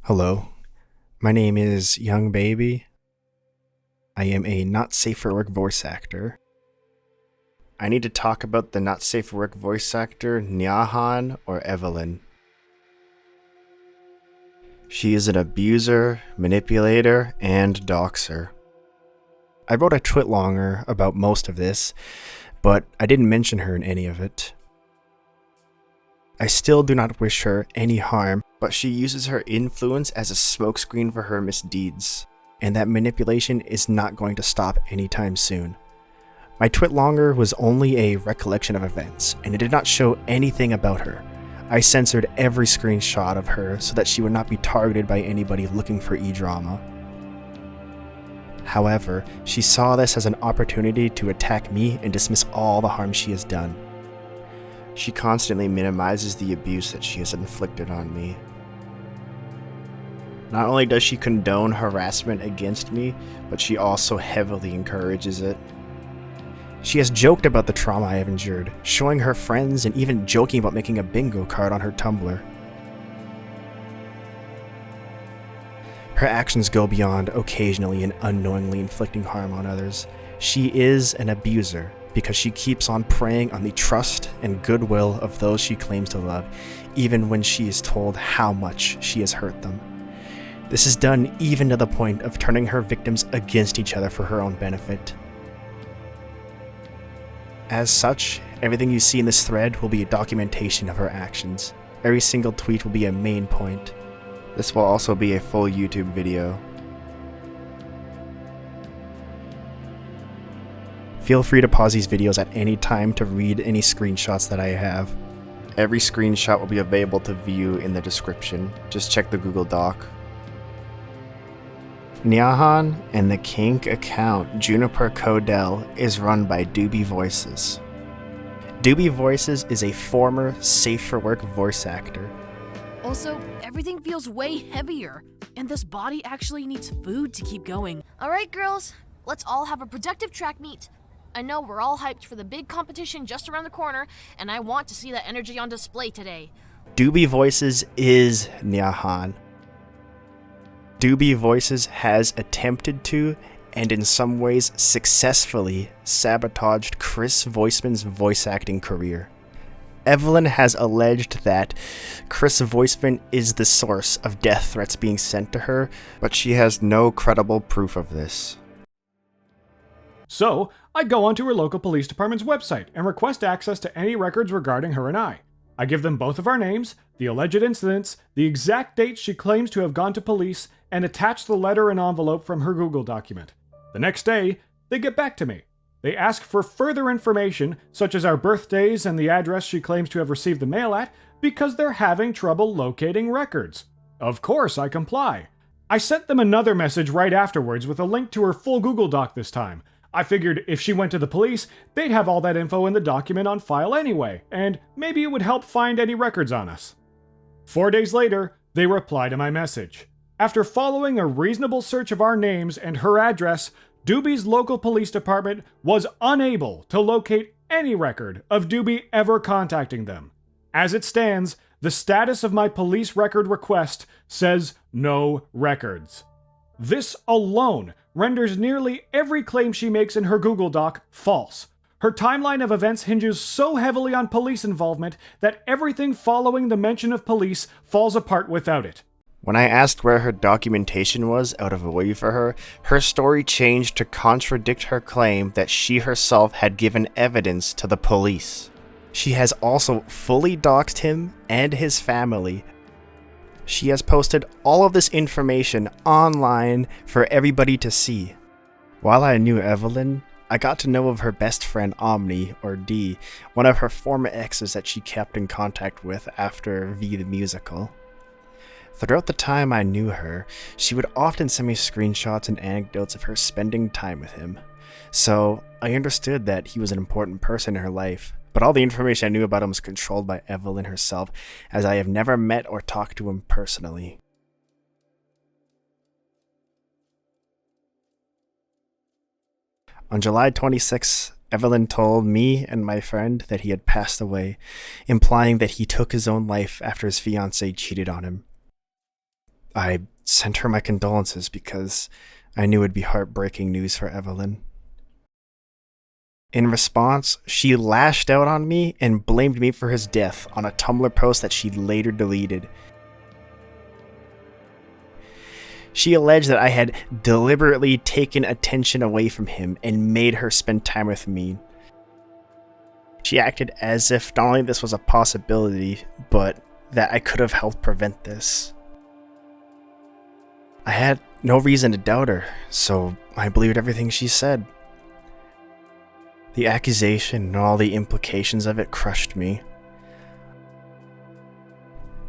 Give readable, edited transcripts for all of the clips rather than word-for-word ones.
Hello, my name is Young Baby. I am a not safe for work voice actor. I need to talk about the not safe for work voice actor Nyahahn or Evelyn. She is an abuser, manipulator, and doxer. I wrote a twitlonger about most of this, but I didn't mention her in any of it. I still do not wish her any harm, but she uses her influence as a smokescreen for her misdeeds, and that manipulation is not going to stop anytime soon. My twitlonger was only a recollection of events, and it did not show anything about her. I censored every screenshot of her so that she would not be targeted by anybody looking for e-drama. However, she saw this as an opportunity to attack me and dismiss all the harm she has done. She constantly minimizes the abuse that she has inflicted on me. Not only does she condone harassment against me, but she also heavily encourages it. She has joked about the trauma I have endured, showing her friends and even joking about making a bingo card on her Tumblr. Her actions go beyond occasionally and unknowingly inflicting harm on others. She is an abuser because she keeps on preying on the trust and goodwill of those she claims to love, even when she is told how much she has hurt them. This is done even to the point of turning her victims against each other for her own benefit. As such, everything you see in this thread will be a documentation of her actions. Every single tweet will be a main point. This will also be a full YouTube video. Feel free to pause these videos at any time to read any screenshots that I have. Every screenshot will be available to view in the description. Just check the Google Doc. Nyahahn and the kink account Juniper Codell is run by DewbyVoices. DewbyVoices is a former safe for work voice actor. Also, everything feels way heavier, and this body actually needs food to keep going. Alright girls, let's all have a productive track meet. I know we're all hyped for the big competition just around the corner, and I want to see that energy on display today. DewbyVoices is Nyahahn. DewbyVoices has attempted to, and in some ways successfully, sabotaged Chris Voisman's voice acting career. Evelyn has alleged that Chris Voisman is the source of death threats being sent to her, but she has no credible proof of this. So, I go onto her local police department's website and request access to any records regarding her and I. I give them both of our names, the alleged incidents, the exact dates she claims to have gone to police, and attach the letter and envelope from her Google document. The next day, they get back to me. They ask for further information, such as our birthdays and the address she claims to have received the mail at, because they're having trouble locating records. Of course, I comply. I sent them another message right afterwards with a link to her full Google Doc this time. I figured if she went to the police, they'd have all that info in the document on file anyway, and maybe it would help find any records on us. 4 days later, they reply to my message. After following a reasonable search of our names and her address, Doobie's local police department was unable to locate any record of Doobie ever contacting them. As it stands, the status of my police record request says no records. This alone renders nearly every claim she makes in her Google Doc false. Her timeline of events hinges so heavily on police involvement that everything following the mention of police falls apart without it. When I asked where her documentation was out of a way for her, her story changed to contradict her claim that she herself had given evidence to the police. She has also fully doxed him and his family. She has posted all of this information online for everybody to see. While I knew Evelyn, I got to know of her best friend Omni, or D, one of her former exes that she kept in contact with after V the Musical. Throughout the time I knew her, she would often send me screenshots and anecdotes of her spending time with him. So I understood that he was an important person in her life, but all the information I knew about him was controlled by Evelyn herself, as I have never met or talked to him personally. On July 26th, Evelyn told me and my friend that he had passed away, implying that he took his own life after his fiancée cheated on him. I sent her my condolences because I knew it'd be heartbreaking news for Evelyn. In response, she lashed out on me and blamed me for his death on a Tumblr post that she later deleted. She alleged that I had deliberately taken attention away from him and made her spend time with me. She acted as if not only this was a possibility, but that I could have helped prevent this. I had no reason to doubt her, so I believed everything she said. The accusation and all the implications of it crushed me.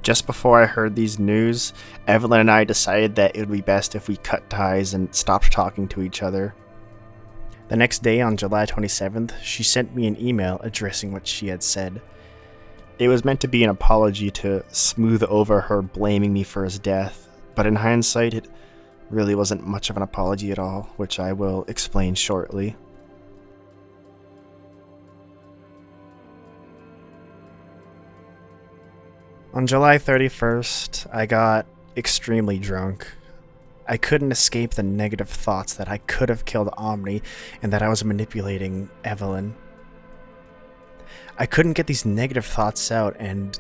Just before I heard these news, Evelyn and I decided that it would be best if we cut ties and stopped talking to each other. The next day, on July 27th, she sent me an email addressing what she had said. It was meant to be an apology to smooth over her blaming me for his death, but in hindsight, it really wasn't much of an apology at all, which I will explain shortly. On July 31st, I got extremely drunk. I couldn't escape the negative thoughts that I could have killed Omni and that I was manipulating Evelyn. I couldn't get these negative thoughts out, and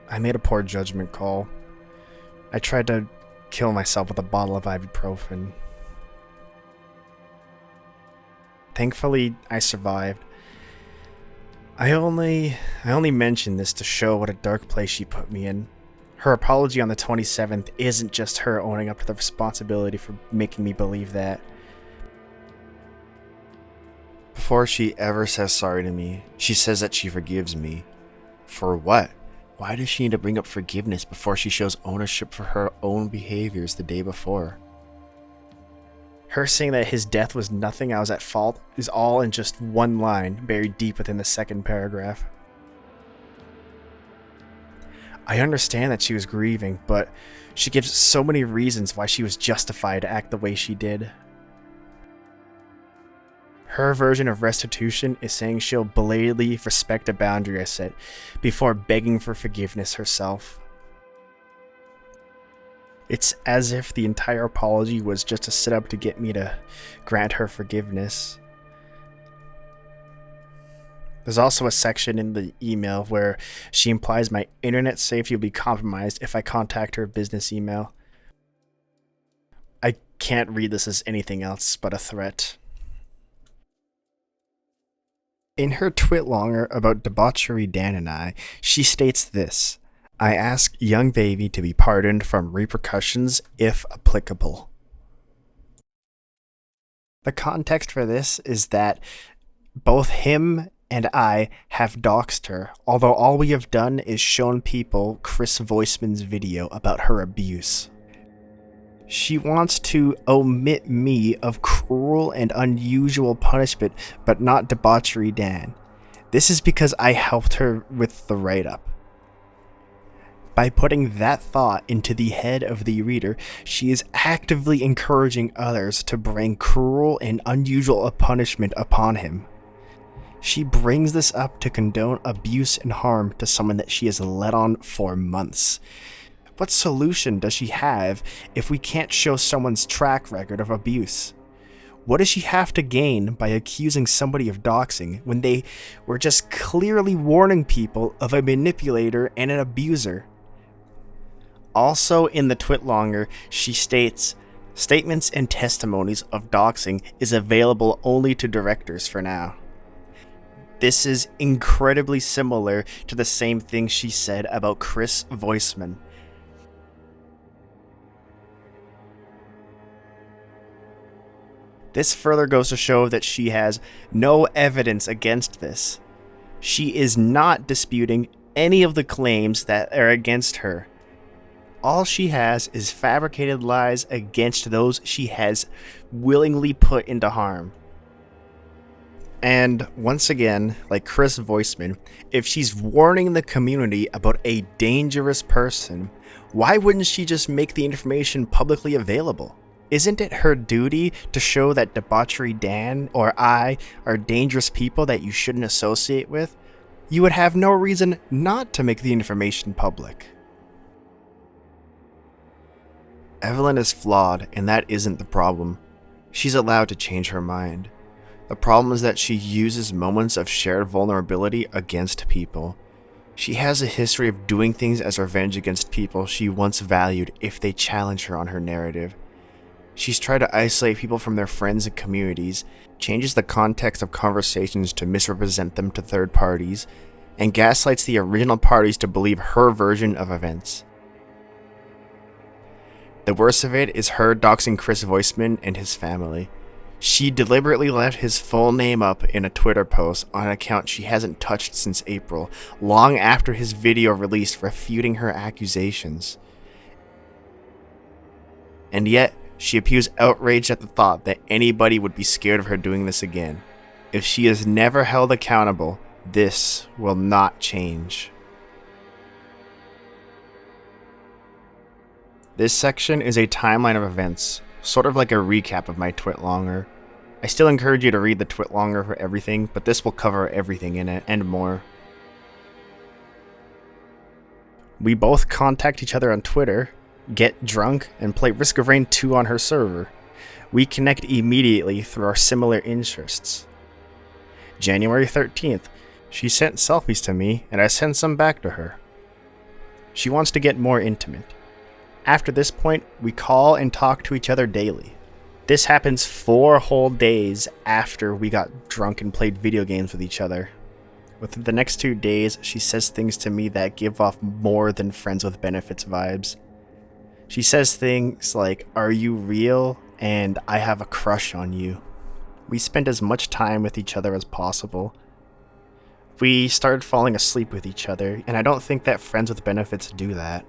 I made a poor judgment call. I tried to kill myself with a bottle of ibuprofen. Thankfully, I survived. I only mention this to show what a dark place she put me in. Her apology on the 27th isn't just her owning up to the responsibility for making me believe that. Before she ever says sorry to me, she says that she forgives me. For what? Why does she need to bring up forgiveness before she shows ownership for her own behaviors the day before? Her saying that his death was nothing I was at fault is all in just one line, buried deep within the second paragraph. I understand that she was grieving, but she gives so many reasons why she was justified to act the way she did. Her version of restitution is saying she'll belatedly respect a boundary I set before begging for forgiveness herself. It's as if the entire apology was just a setup to get me to grant her forgiveness. There's also a section in the email where she implies my internet safety will be compromised if I contact her business email. I can't read this as anything else but a threat. In her twitlonger about Debauchery Dan and I, she states this: I ask young baby to be pardoned from repercussions if applicable. The context for this is that both him and I have doxed her, although all we have done is shown people Chris Voisman's video about her abuse. She wants to omit me of cruel and unusual punishment, but not Debauchery Dan. This is because I helped her with the write-up. By putting that thought into the head of the reader, she is actively encouraging others to bring cruel and unusual a punishment upon him. She brings this up to condone abuse and harm to someone that she has led on for months. What solution does she have if we can't show someone's track record of abuse? What does she have to gain by accusing somebody of doxing when they were just clearly warning people of a manipulator and an abuser? Also in the twitlonger, she states, statements and testimonies of doxing is available only to directors for now. This is incredibly similar to the same thing she said about Chris Voisman. This further goes to show that she has no evidence against this. She is not disputing any of the claims that are against her. All she has is fabricated lies against those she has willingly put into harm. And once again, like Chris Voisman, if she's warning the community about a dangerous person, why wouldn't she just make the information publicly available? Isn't it her duty to show that Debauchery Dan or I are dangerous people that you shouldn't associate with? You would have no reason not to make the information public. Evelyn is flawed, and that isn't the problem. She's allowed to change her mind. The problem is that she uses moments of shared vulnerability against people. She has a history of doing things as revenge against people she once valued if they challenge her on her narrative. She's tried to isolate people from their friends and communities, changes the context of conversations to misrepresent them to third parties, and gaslights the original parties to believe her version of events. The worst of it is her doxing Chris Voiceman and his family. She deliberately left his full name up in a Twitter post on an account she hasn't touched since April, long after his video released refuting her accusations. And yet, she appears outraged at the thought that anybody would be scared of her doing this again. If she is never held accountable, this will not change. This section is a timeline of events, sort of like a recap of my twitlonger. I still encourage you to read the twitlonger for everything, but this will cover everything in it, and more. We both contact each other on Twitter, get drunk, and play Risk of Rain 2 on her server. We connect immediately through our similar interests. January 13th, she sent selfies to me, and I sent some back to her. She wants to get more intimate. After this point, we call and talk to each other daily. This happens 4 whole days after we got drunk and played video games with each other. Within the next 2 days, she says things to me that give off more than friends with benefits vibes. She says things like, "Are you real?" and "I have a crush on you." We spent as much time with each other as possible. We started falling asleep with each other, and I don't think that friends with benefits do that.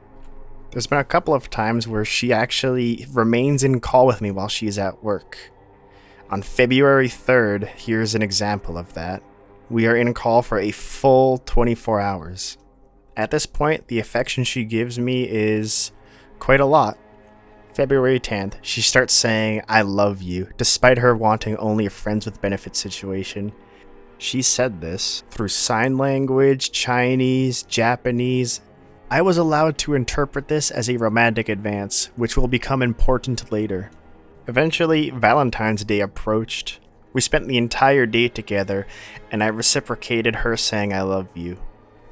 There's been a couple of times where she actually remains in call with me while she is at work. On February 3rd, here's an example of that. We are in call for a full 24 hours. At this point, the affection she gives me is quite a lot. February 10th, she starts saying, "I love you," despite her wanting only a friends with benefits situation. She said this through sign language, Chinese, Japanese. I was allowed to interpret this as a romantic advance, which will become important later. Eventually, Valentine's Day approached. We spent the entire day together, and I reciprocated her saying "I love you."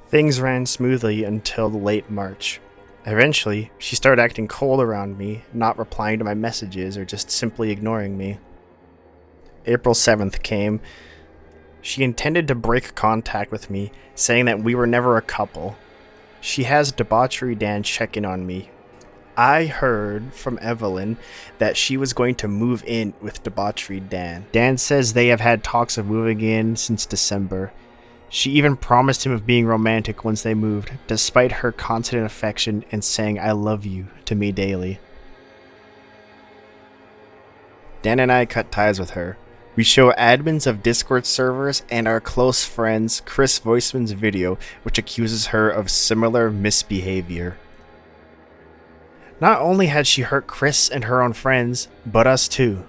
Things ran smoothly until late March. Eventually, she started acting cold around me, not replying to my messages or just simply ignoring me. April 7th came. She intended to break contact with me, saying that we were never a couple. She has Debauchery Dan check in on me. I heard from Evelyn that she was going to move in with Debauchery Dan. Dan says they have had talks of moving in since December. She even promised him of being romantic once they moved, despite her constant affection and saying "I love you" to me daily. Dan and I cut ties with her. We show admins of Discord servers and our close friends Chris Voiceman's video, which accuses her of similar misbehavior. Not only had she hurt Chris and her own friends, but us too.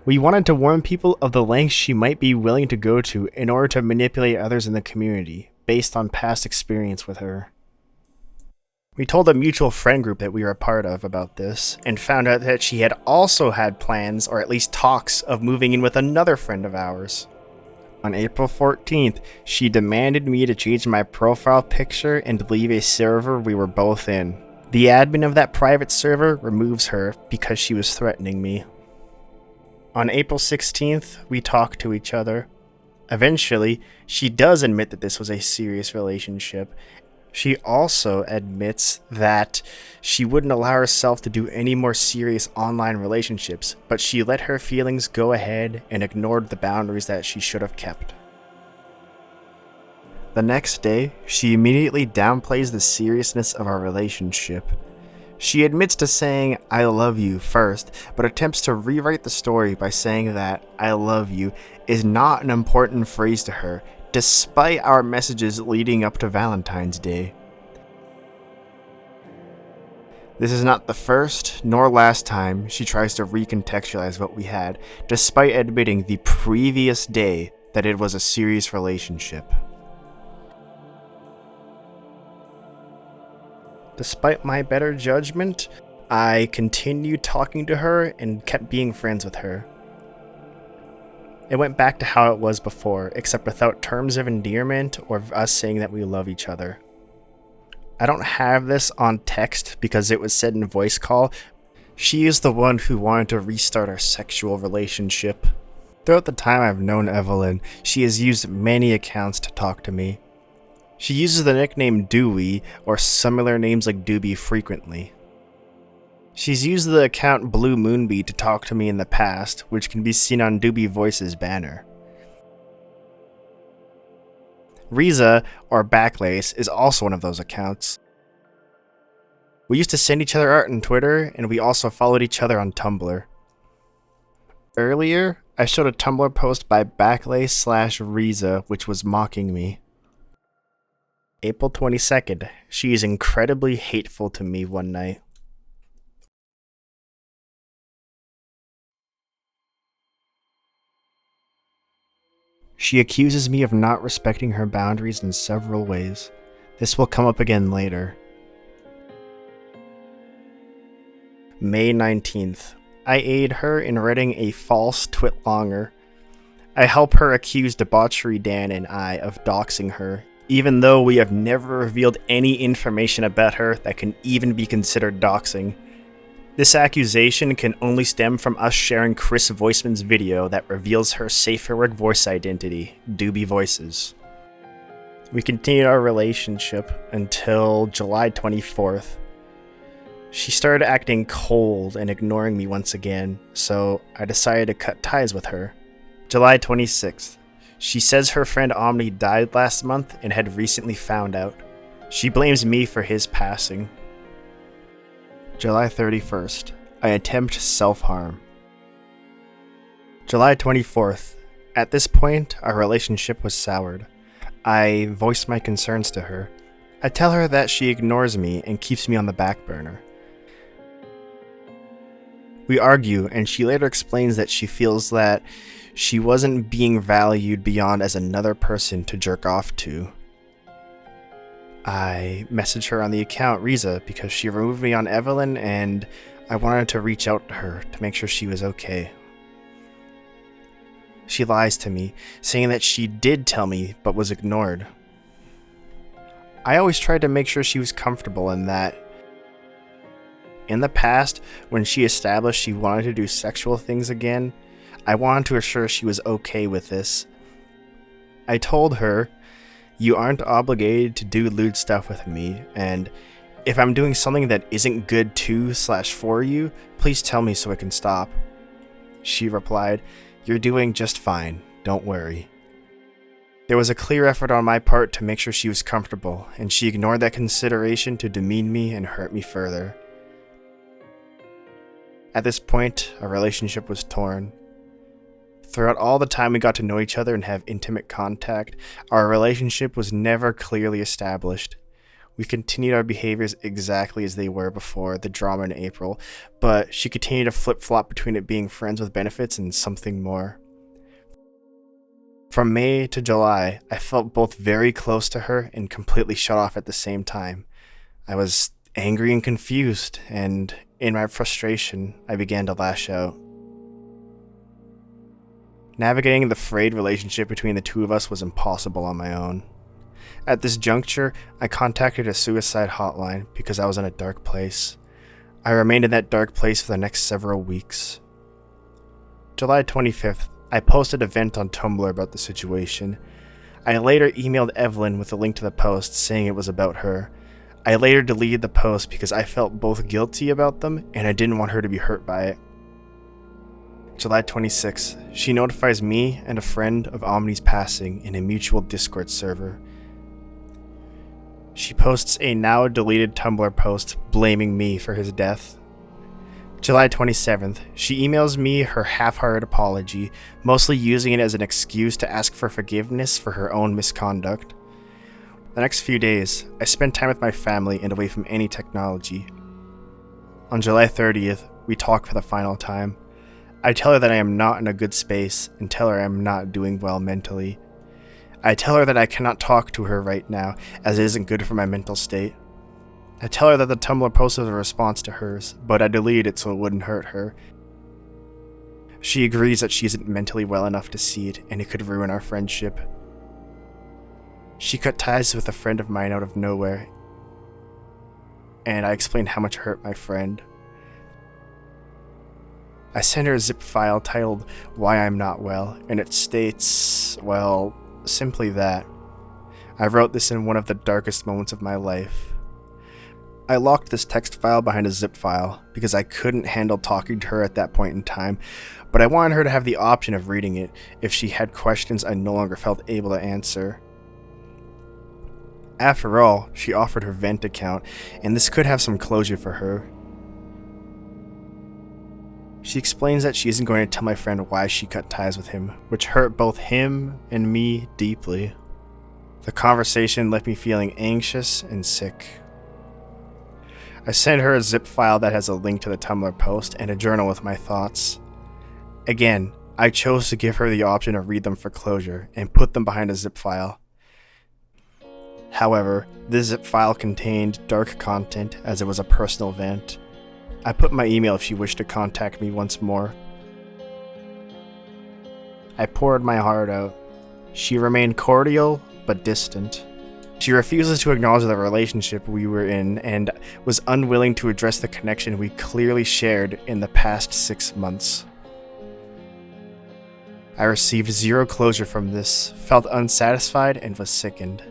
We wanted to warn people of the lengths she might be willing to go to in order to manipulate others in the community, based on past experience with her. We told a mutual friend group that we were a part of about this, and found out that she had also had plans, or at least talks, of moving in with another friend of ours. On April 14th, she demanded me to change my profile picture and leave a server we were both in. The admin of that private server removes her because she was threatening me. On April 16th, we talked to each other. Eventually, she does admit that this was a serious relationship. She also admits that she wouldn't allow herself to do any more serious online relationships, but she let her feelings go ahead and ignored the boundaries that she should have kept. The next day, she immediately downplays the seriousness of our relationship. She admits to saying "I love you" first, but attempts to rewrite the story by saying that "I love you" is not an important phrase to her, despite our messages leading up to Valentine's Day. This is not the first nor last time she tries to recontextualize what we had, despite admitting the previous day that it was a serious relationship. Despite my better judgment, I continued talking to her and kept being friends with her. It went back to how it was before, except without terms of endearment or of us saying that we love each other. I don't have this on text because it was said in voice call. She is the one who wanted to restart our sexual relationship. Throughout the time I've known Evelyn, she has used many accounts to talk to me. She uses the nickname Dewey or similar names like Doobie frequently. She's used the account Blue Moonbee to talk to me in the past, which can be seen on DewbyVoices banner. Riza, or Backlace, is also one of those accounts. We used to send each other art on Twitter, and we also followed each other on Tumblr. Earlier, I showed a Tumblr post by Backlace/Riza, which was mocking me. April 22nd, she is incredibly hateful to me one night. She accuses me of not respecting her boundaries in several ways. This will come up again later. May 19th. I aid her in writing a false twitlonger. I help her accuse Debauchery Dan and I of doxing her, even though we have never revealed any information about her that can even be considered doxing. This accusation can only stem from us sharing Chris Voiceman's video that reveals her safe for work voice identity, DewbyVoices. We continued our relationship until July 24th. She started acting cold and ignoring me once again, so I decided to cut ties with her. July 26th. She says her friend Omni died last month and had recently found out. She blames me for his passing. July 31st. I attempt self-harm. July 24th. At this point, our relationship was soured. I voice my concerns to her. I tell her that she ignores me and keeps me on the back burner. We argue, and she later explains that she feels that she wasn't being valued beyond as another person to jerk off to. I messaged her on the account Riza because she removed me on Evelyn and I wanted to reach out to her to make sure she was okay. She lies to me, saying that she did tell me but was ignored. I always tried to make sure she was comfortable and that in the past, when she established she wanted to do sexual things again, I wanted to assure she was okay with this. I told her, "You aren't obligated to do lewd stuff with me, and if I'm doing something that isn't good to/for you, please tell me so I can stop." She replied, "You're doing just fine, don't worry." There was a clear effort on my part to make sure she was comfortable, and she ignored that consideration to demean me and hurt me further. At this point, our relationship was torn. Throughout all the time we got to know each other and have intimate contact, our relationship was never clearly established. We continued our behaviors exactly as they were before the drama in April, but she continued to flip-flop between it being friends with benefits and something more. From May to July, I felt both very close to her and completely shut off at the same time. I was angry and confused, and in my frustration, I began to lash out. Navigating the frayed relationship between the two of us was impossible on my own. At this juncture, I contacted a suicide hotline because I was in a dark place. I remained in that dark place for the next several weeks. July 25th, I posted a vent on Tumblr about the situation. I later emailed Evelyn with a link to the post saying it was about her. I later deleted the post because I felt both guilty about them and I didn't want her to be hurt by it. July 26th, she notifies me and a friend of Omni's passing in a mutual Discord server. She posts a now deleted Tumblr post blaming me for his death. July 27th, she emails me her half-hearted apology, mostly using it as an excuse to ask for forgiveness for her own misconduct. The next few days, I spent time with my family and away from any technology. On July 30th, we talk for the final time. I tell her that I am not in a good space and tell her I am not doing well mentally. I tell her that I cannot talk to her right now as it isn't good for my mental state. I tell her that the Tumblr post was a response to hers, but I deleted it so it wouldn't hurt her. She agrees that she isn't mentally well enough to see it, and it could ruin our friendship. She cut ties with a friend of mine out of nowhere, and I explained how much it hurt my friend. I sent her a zip file titled "Why I'm Not Well," and it states, well, simply that. I wrote this in one of the darkest moments of my life. I locked this text file behind a zip file because I couldn't handle talking to her at that point in time, but I wanted her to have the option of reading it if she had questions I no longer felt able to answer. After all, she offered her vent account, and this could have some closure for her. She explains that she isn't going to tell my friend why she cut ties with him, which hurt both him and me deeply. The conversation left me feeling anxious and sick. I sent her a zip file that has a link to the Tumblr post and a journal with my thoughts. Again, I chose to give her the option to read them for closure and put them behind a zip file. However, this zip file contained dark content as it was a personal vent. I put my email if she wished to contact me once more. I poured my heart out. She remained cordial, but distant. She refuses to acknowledge the relationship we were in and was unwilling to address the connection we clearly shared in the past 6 months. I received zero closure from this, felt unsatisfied, and was sickened.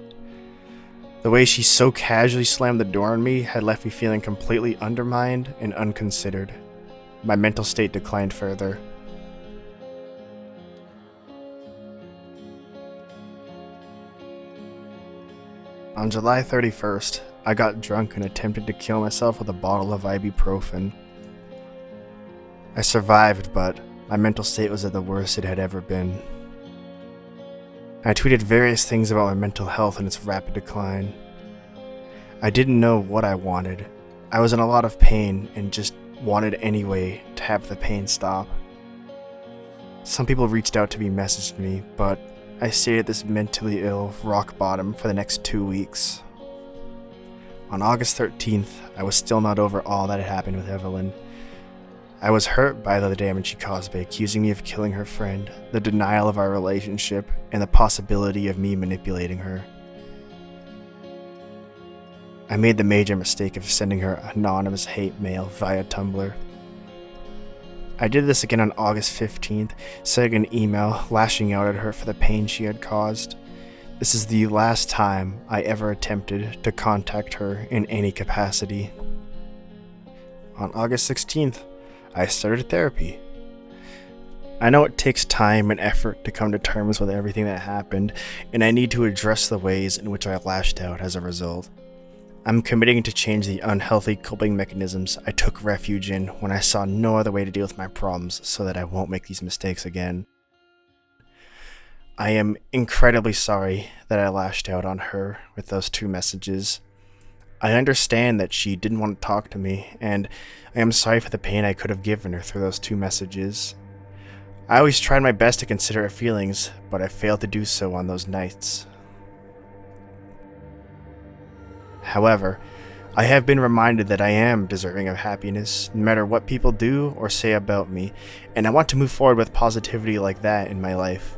The way she so casually slammed the door on me had left me feeling completely undermined and unconsidered. My mental state declined further. On July 31st, I got drunk and attempted to kill myself with a bottle of ibuprofen. I survived, but my mental state was at the worst it had ever been. I tweeted various things about my mental health and its rapid decline. I didn't know what I wanted. I was in a lot of pain and just wanted any way to have the pain stop. Some people reached out to me, messaged me, but I stayed at this mentally ill rock bottom for the next 2 weeks. On August 13th, I was still not over all that had happened with Evelyn. I was hurt by the damage she caused by accusing me of killing her friend, the denial of our relationship, and the possibility of me manipulating her. I made the major mistake of sending her anonymous hate mail via Tumblr. I did this again on August 15th, sending an email lashing out at her for the pain she had caused. This is the last time I ever attempted to contact her in any capacity. On August 16th, I started therapy. I know it takes time and effort to come to terms with everything that happened, and I need to address the ways in which I lashed out as a result. I'm committing to change the unhealthy coping mechanisms I took refuge in when I saw no other way to deal with my problems so that I won't make these mistakes again. I am incredibly sorry that I lashed out on her with those 2 messages. I understand that she didn't want to talk to me, and I am sorry for the pain I could have given her through those 2 messages. I always tried my best to consider her feelings, but I failed to do so on those nights. However, I have been reminded that I am deserving of happiness, no matter what people do or say about me, and I want to move forward with positivity like that in my life.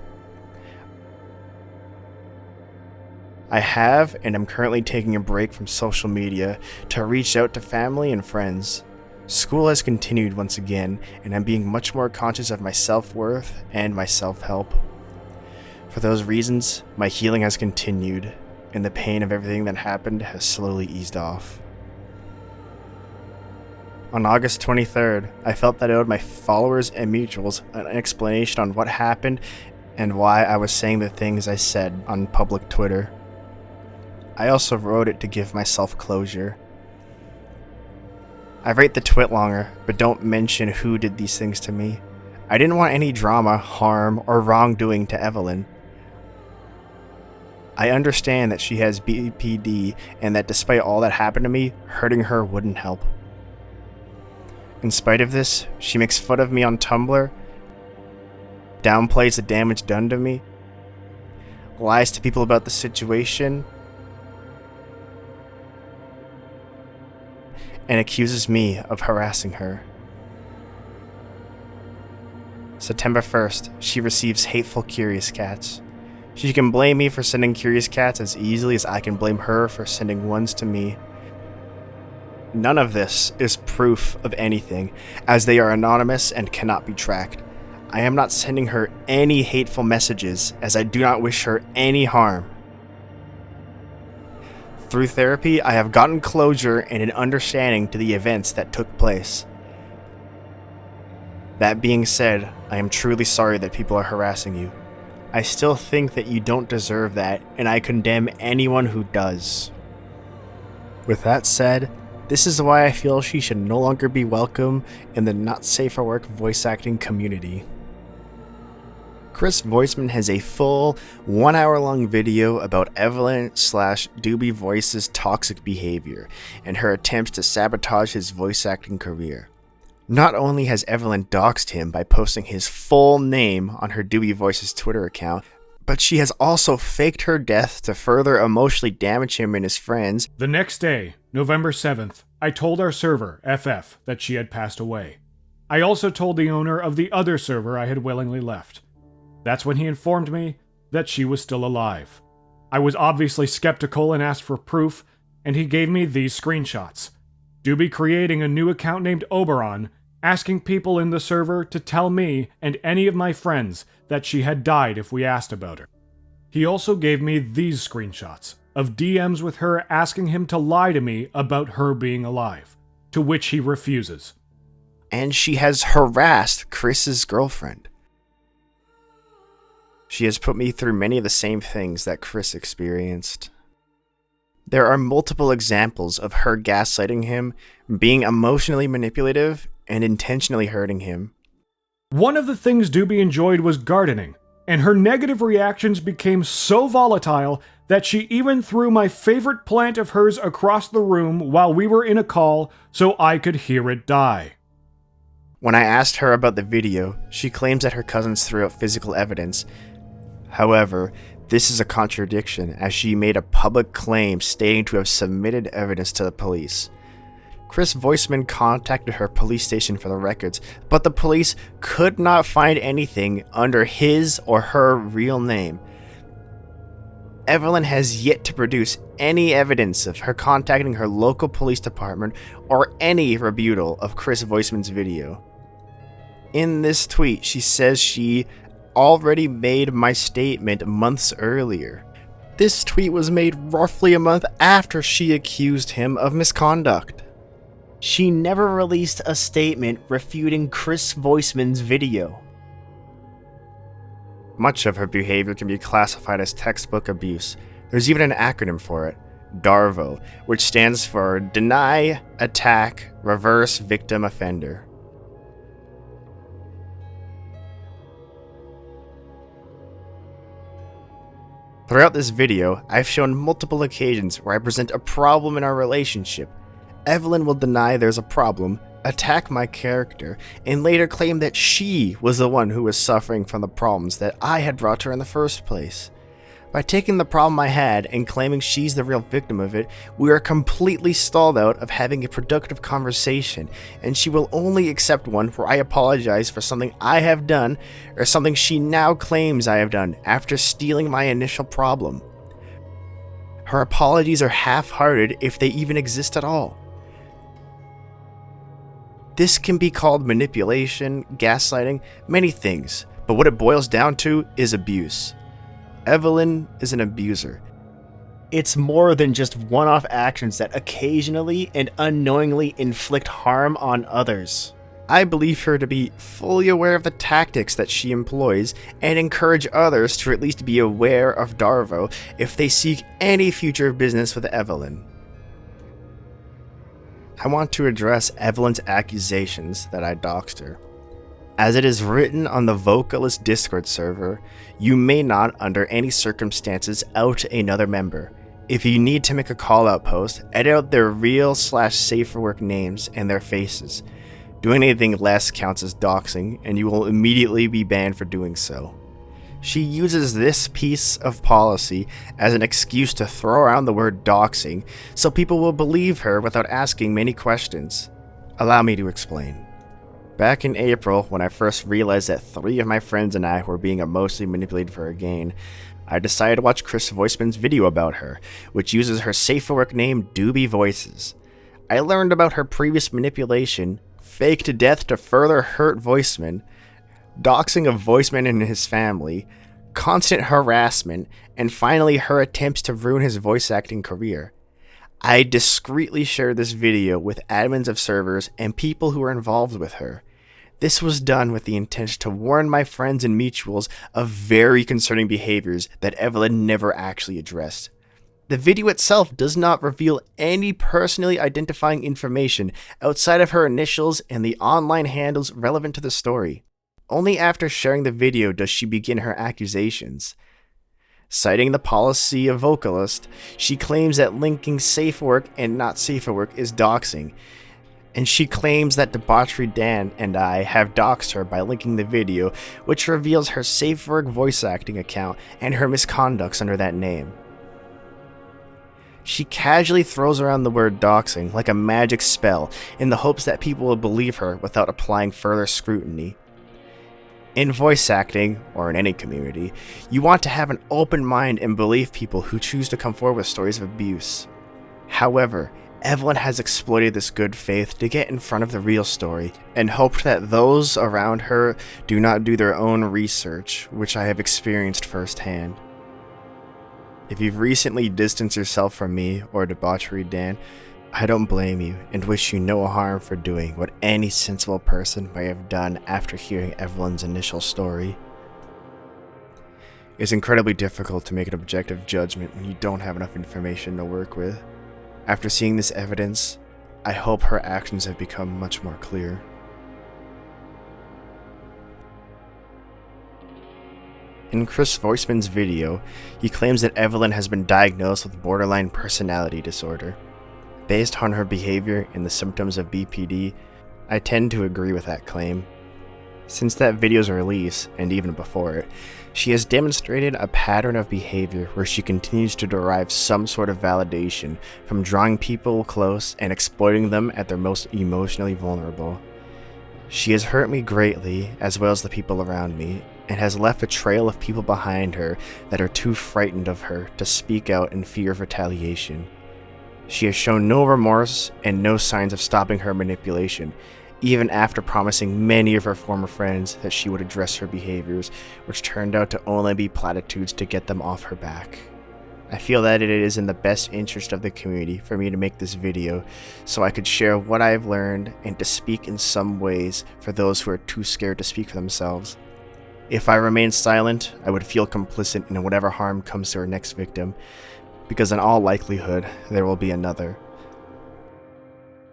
I have and am currently taking a break from social media to reach out to family and friends. School has continued once again, and I'm being much more conscious of my self-worth and my self-help. For those reasons, my healing has continued, and the pain of everything that happened has slowly eased off. On August 23rd, I felt that I owed my followers and mutuals an explanation on what happened and why I was saying the things I said on public Twitter. I also wrote it to give myself closure. I write the twit longer, but don't mention who did these things to me. I didn't want any drama, harm, or wrongdoing to Evelyn. I understand that she has BPD and that despite all that happened to me, hurting her wouldn't help. In spite of this, she makes fun of me on Tumblr, downplays the damage done to me, lies to people about the situation, and accuses me of harassing her. September 1st, she receives hateful curious cats. She can blame me for sending curious cats as easily as I can blame her for sending ones to me. None of this is proof of anything, as they are anonymous and cannot be tracked. I am not sending her any hateful messages, as I do not wish her any harm. Through therapy, I have gotten closure and an understanding to the events that took place. That being said, I am truly sorry that people are harassing you. I still think that you don't deserve that, and I condemn anyone who does. With that said, this is why I feel she should no longer be welcome in the not safe for work voice acting community. Chris Voiceman has a full 1 hour long video about Evelyn/DewbyVoices' toxic behavior and her attempts to sabotage his voice acting career. Not only has Evelyn doxed him by posting his full name on her DewbyVoices Twitter account, but she has also faked her death to further emotionally damage him and his friends. The next day, November 7th, I told our server, FF, that she had passed away. I also told the owner of the other server I had willingly left. That's when he informed me that she was still alive. I was obviously skeptical and asked for proof, and he gave me these screenshots. Dewby creating a new account named Oberon, asking people in the server to tell me and any of my friends that she had died if we asked about her. He also gave me these screenshots of DMs with her asking him to lie to me about her being alive, to which he refuses. And she has harassed Chris's girlfriend. She has put me through many of the same things that Chris experienced. There are multiple examples of her gaslighting him, being emotionally manipulative, and intentionally hurting him. One of the things Dewby enjoyed was gardening, and her negative reactions became so volatile that she even threw my favorite plant of hers across the room while we were in a call so I could hear it die. When I asked her about the video, she claims that her cousins threw out physical evidence. However, this is a contradiction, as she made a public claim stating to have submitted evidence to the police. Chris Voiceman contacted her police station for the records, but the police could not find anything under his or her real name. Evelyn has yet to produce any evidence of her contacting her local police department or any rebuttal of Chris Voiceman's video. In this tweet, she says she already made my statement months earlier. This tweet was made roughly a month after she accused him of misconduct. She never released a statement refuting Chris Voiceman's video. Much of her behavior can be classified as textbook abuse. There's even an acronym for it, DARVO, which stands for Deny, Attack, Reverse Victim Offender. Throughout this video, I've shown multiple occasions where I present a problem in our relationship. Evelyn will deny there's a problem, attack my character, and later claim that she was the one who was suffering from the problems that I had brought to her in the first place. By taking the problem I had and claiming she's the real victim of it, we are completely stalled out of having a productive conversation, and she will only accept one where I apologize for something I have done or something she now claims I have done after stealing my initial problem. Her apologies are half-hearted if they even exist at all. This can be called manipulation, gaslighting, many things, but what it boils down to is abuse. Evelyn is an abuser. It's more than just one-off actions that occasionally and unknowingly inflict harm on others. I believe her to be fully aware of the tactics that she employs and encourage others to at least be aware of Darvo if they seek any future business with Evelyn. I want to address Evelyn's accusations that I doxed her. As it is written on the Vocalist Discord server, you may not, under any circumstances, out another member. If you need to make a call-out post, edit out their real/safe for work names and their faces. Doing anything less counts as doxing, and you will immediately be banned for doing so. She uses this piece of policy as an excuse to throw around the word doxing so people will believe her without asking many questions. Allow me to explain. Back in April, when I first realized that 3 of my friends and I were being emotionally manipulated for a gain, I decided to watch Chris Voiceman's video about her, which uses her safe for work name DewbyVoices. I learned about her previous manipulation, faked to death to further hurt Voiceman, doxing of Voiceman and his family, constant harassment, and finally her attempts to ruin his voice acting career. I discreetly shared this video with admins of servers and people who were involved with her. This was done with the intention to warn my friends and mutuals of very concerning behaviors that Evelyn never actually addressed. The video itself does not reveal any personally identifying information outside of her initials and the online handles relevant to the story. Only after sharing the video does she begin her accusations. Citing the policy of vocalist, she claims that linking safe work and not safe for work is doxing, and she claims that Debauchery Dan and I have doxed her by linking the video, which reveals her safe for work voice acting account and her misconducts under that name. She casually throws around the word doxing like a magic spell in the hopes that people will believe her without applying further scrutiny. In voice acting, or in any community, you want to have an open mind and believe people who choose to come forward with stories of abuse. However, Evelyn has exploited this good faith to get in front of the real story and hoped that those around her do not do their own research, which I have experienced firsthand. If you've recently distanced yourself from me or Debauchery Dan, I don't blame you and wish you no harm for doing what any sensible person may have done after hearing Evelyn's initial story. It's incredibly difficult to make an objective judgment when you don't have enough information to work with. After seeing this evidence, I hope her actions have become much more clear. In Chris Voiceman's video, he claims that Evelyn has been diagnosed with borderline personality disorder. Based on her behavior and the symptoms of BPD, I tend to agree with that claim. Since that video's release, and even before it, she has demonstrated a pattern of behavior where she continues to derive some sort of validation from drawing people close and exploiting them at their most emotionally vulnerable. She has hurt me greatly, as well as the people around me, and has left a trail of people behind her that are too frightened of her to speak out in fear of retaliation. She has shown no remorse and no signs of stopping her manipulation, even after promising many of her former friends that she would address her behaviors, which turned out to only be platitudes to get them off her back. I feel that it is in the best interest of the community for me to make this video so I could share what I have learned and to speak in some ways for those who are too scared to speak for themselves. If I remain silent, I would feel complicit in whatever harm comes to her next victim, because in all likelihood, there will be another.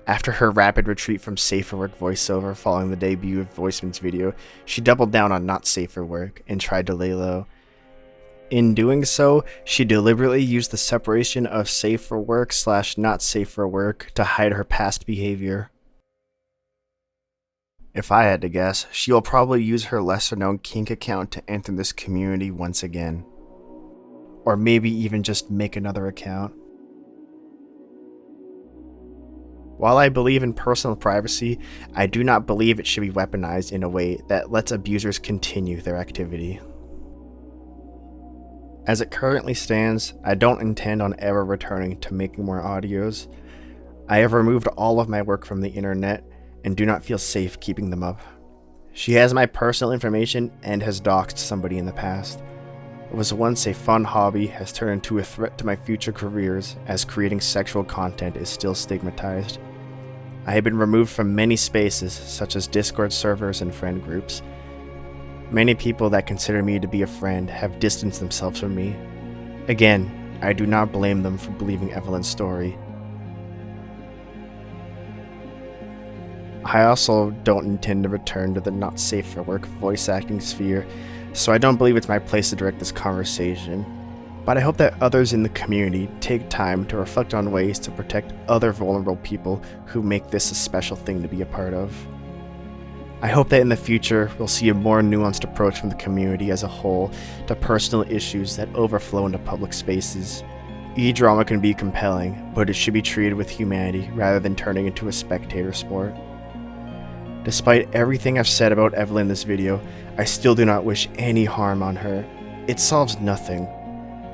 After her rapid retreat from Safe for Work voiceover following the debut of Voiceman's video, she doubled down on not safe for work and tried to lay low. In doing so, she deliberately used the separation of safe for work / not safe for work to hide her past behavior. If I had to guess, she will probably use her lesser known kink account to enter this community once again. Or maybe even just make another account. While I believe in personal privacy, I do not believe it should be weaponized in a way that lets abusers continue their activity. As it currently stands, I don't intend on ever returning to making more audios. I have removed all of my work from the internet and do not feel safe keeping them up. She has my personal information and has doxed somebody in the past. What was once a fun hobby has turned into a threat to my future careers, as creating sexual content is still stigmatized. I have been removed from many spaces, such as Discord servers and friend groups. Many people that consider me to be a friend have distanced themselves from me. Again, I do not blame them for believing Evelyn's story. I also don't intend to return to the not safe for work voice acting sphere, so I don't believe it's my place to direct this conversation, but I hope that others in the community take time to reflect on ways to protect other vulnerable people who make this a special thing to be a part of. I hope that in the future, we'll see a more nuanced approach from the community as a whole to personal issues that overflow into public spaces. E-drama can be compelling, but it should be treated with humanity rather than turning into a spectator sport. Despite everything I've said about Evelyn in this video, I still do not wish any harm on her. It solves nothing.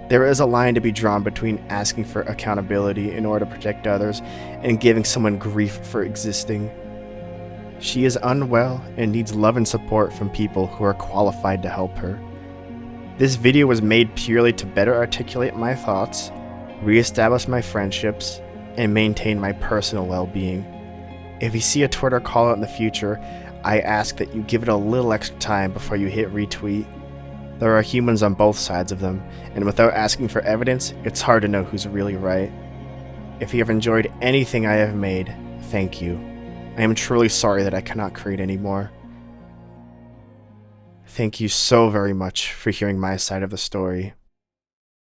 There is a line to be drawn between asking for accountability in order to protect others and giving someone grief for existing. She is unwell and needs love and support from people who are qualified to help her. This video was made purely to better articulate my thoughts, re-establish my friendships, and maintain my personal well-being. If you see a Twitter call out in the future, I ask that you give it a little extra time before you hit retweet. There are humans on both sides of them, and without asking for evidence, it's hard to know who's really right. If you have enjoyed anything I have made, thank you. I am truly sorry that I cannot create anymore. Thank you so very much for hearing my side of the story.